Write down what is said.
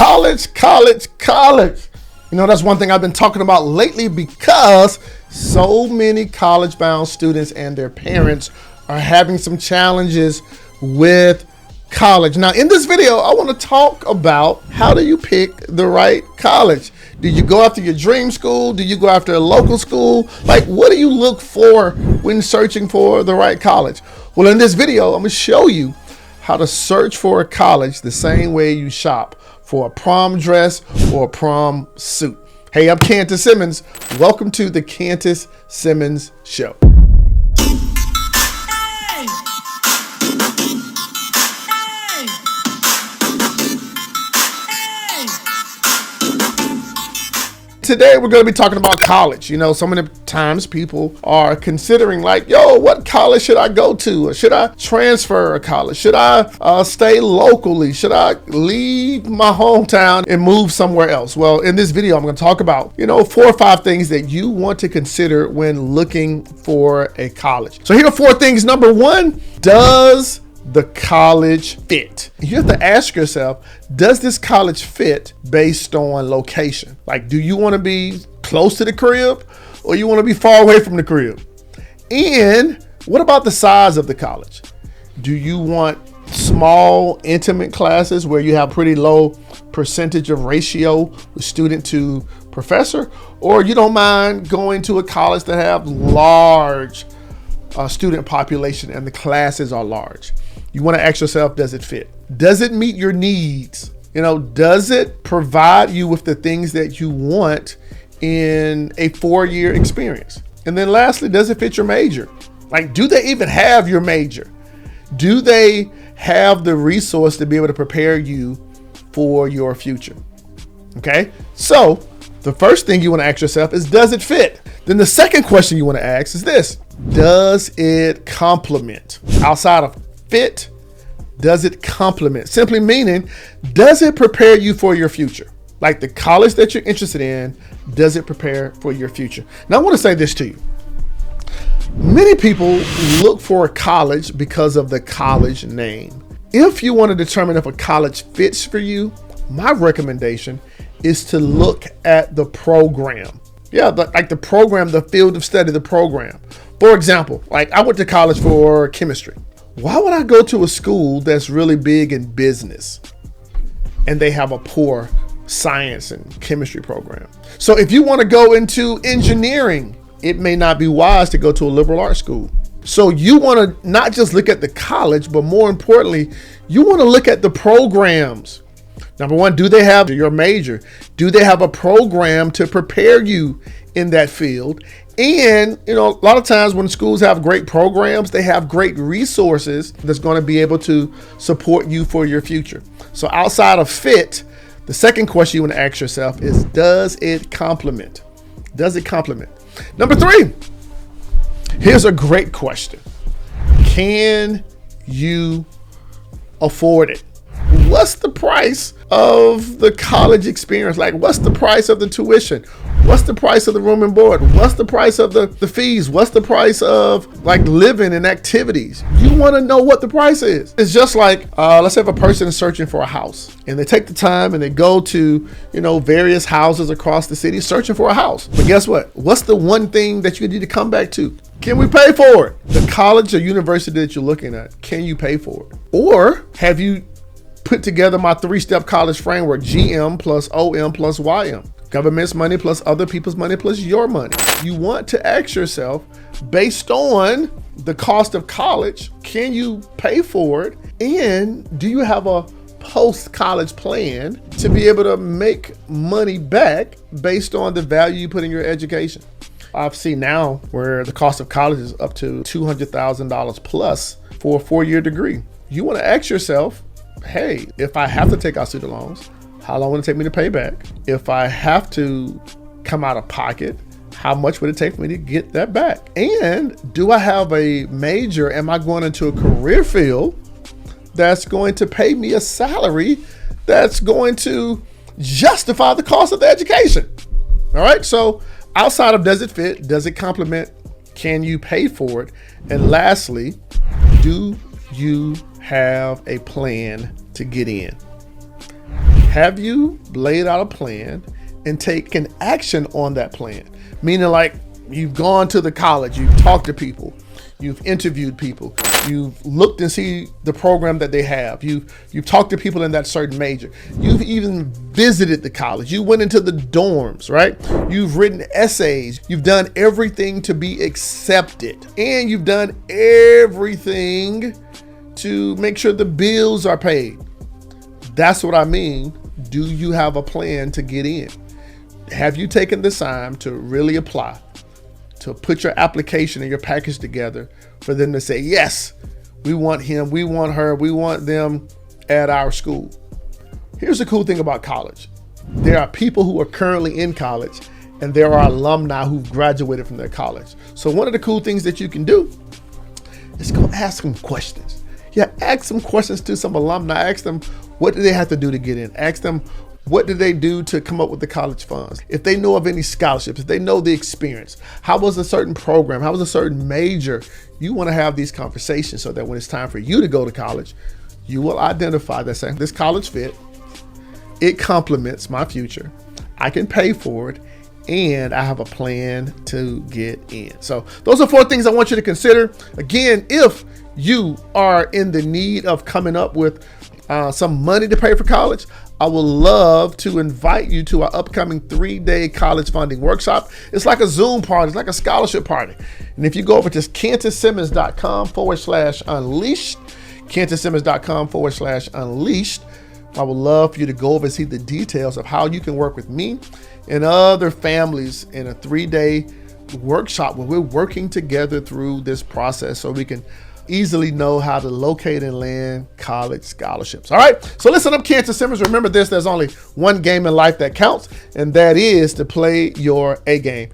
College. You know, that's one thing I've been talking about lately because so many college-bound students and their parents are having some challenges with college. Now, in this video, I want to talk about how do you pick the right college? Do you go after your dream school? Do you go after a local school? Like, what do you look for when searching for the right college? Well, in this video, I'm going to show you how to search for a college the same way you shop for a prom dress or a prom suit. Hey, I'm Cantus Simmons. Welcome to the Cantus Simmons Show. Today, we're going to be talking about college. You know, so many times people are considering like, yo, what college should I go to? Or should I transfer a college? Should I stay locally? Should I leave my hometown and move somewhere else? Well, in this video, I'm going to talk about, 4 or 5 things that you want to consider when looking for a college. So here are 4 things. Number 1, does the college fit? You have to ask yourself, does this college fit based on location? Like, do you want to be close to the crib or you want to be far away from the crib? And what about the size of the college? Do you want small, intimate classes where you have pretty low percentage of ratio with student to professor, or you don't mind going to a college that have large student population and the classes are large? You want to ask yourself, does it fit? Does it meet your needs? Does it provide you with the things that you want in a 4-year experience? And then lastly, does it fit your major? Like, do they even have your major? Do they have the resource to be able to prepare you for your future? Okay, so the first thing you want to ask yourself is, does it fit? Then the second question you want to ask is this: does it complement? Outside of fit, does it complement? Simply meaning, does it prepare you for your future? Like the college that you're interested in, does it prepare for your future? Now, I want to say this to you. Many people look for a college because of the college name. If you want to determine if a college fits for you, my recommendation is to look at the program. Yeah, like the program, the field of study, the program. For example, like I went to college for chemistry. Why would I go to a school that's really big in business and they have a poor science and chemistry program? So if you want to go into engineering, it may not be wise to go to a liberal arts school. So you want to not just look at the college, but more importantly, you want to look at the programs. Number 1, do they have your major? Do they have a program to prepare you in that field? And, a lot of times when schools have great programs, they have great resources that's going to be able to support you for your future. So outside of fit, the second question you want to ask yourself is, does it complement? Does it complement? Number 3, here's a great question. Can you afford it? What's the price of the college experience? Like, what's the price of the tuition? What's the price of the room and board? What's the price of the fees? What's the price of like living and activities? You want to know what the price is. It's just like, let's say if a person is searching for a house and they take the time and they go to, various houses across the city searching for a house. But guess what? What's the one thing that you need to come back to? Can we pay for it? The college or university that you're looking at, can you pay for it? Or have you put together my 3-step college framework: GM plus OM plus YM? Government's money plus other people's money plus your money. You want to ask yourself, based on the cost of college, can you pay for it? And do you have a post-college plan to be able to make money back based on the value you put in your education? I've seen now where the cost of college is up to $200,000 plus for a 4-year degree. You want to ask yourself, hey, if I have to take out student loans, how long will it take me to pay back? If I have to come out of pocket, how much would it take for me to get that back? And do I have a major? Am I going into a career field that's going to pay me a salary that's going to justify the cost of the education? All right. So outside of does it fit, does it complement, can you pay for it? And lastly, do you have a plan to get in? Have you laid out a plan and taken action on that plan? Meaning, like, you've gone to the college, you've talked to people, you've interviewed people, you've looked and see the program that they have, you've talked to people in that certain major, you've even visited the college, you went into the dorms, right? You've written essays, you've done everything to be accepted, and you've done everything to make sure the bills are paid. That's what I mean. Do you have a plan to get in? Have you taken the time to really apply, to put your application and your package together for them to say, yes, we want him, we want her, we want them at our school? Here's the cool thing about college. There are people who are currently in college, and there are alumni who've graduated from their college. So one of the cool things that you can do is go ask them questions. Yeah, ask some questions to some alumni. Ask them, what do they have to do to get in? Ask them, what did they do to come up with the college funds? If they know of any scholarships, if they know the experience, how was a certain program, how was a certain major? You want to have these conversations so that when it's time for you to go to college, you will identify that saying, this college fit, it complements my future, I can pay for it, and I have a plan to get in. So those are 4 things I want you to consider. Again, if you are in the need of coming up with some money to pay for college, I would love to invite you to our upcoming 3-day college funding workshop. It's like a Zoom party. It's like a scholarship party. And if you go over to KentonSimmons.com/unleashed, KentonSimmons.com/unleashed, I would love for you to go over and see the details of how you can work with me and other families in a 3-day workshop where we're working together through this process so we can easily know how to locate and land college scholarships. All right. So listen up, Canton Simmons. Remember this, there's only one game in life that counts, and that is to play your A game.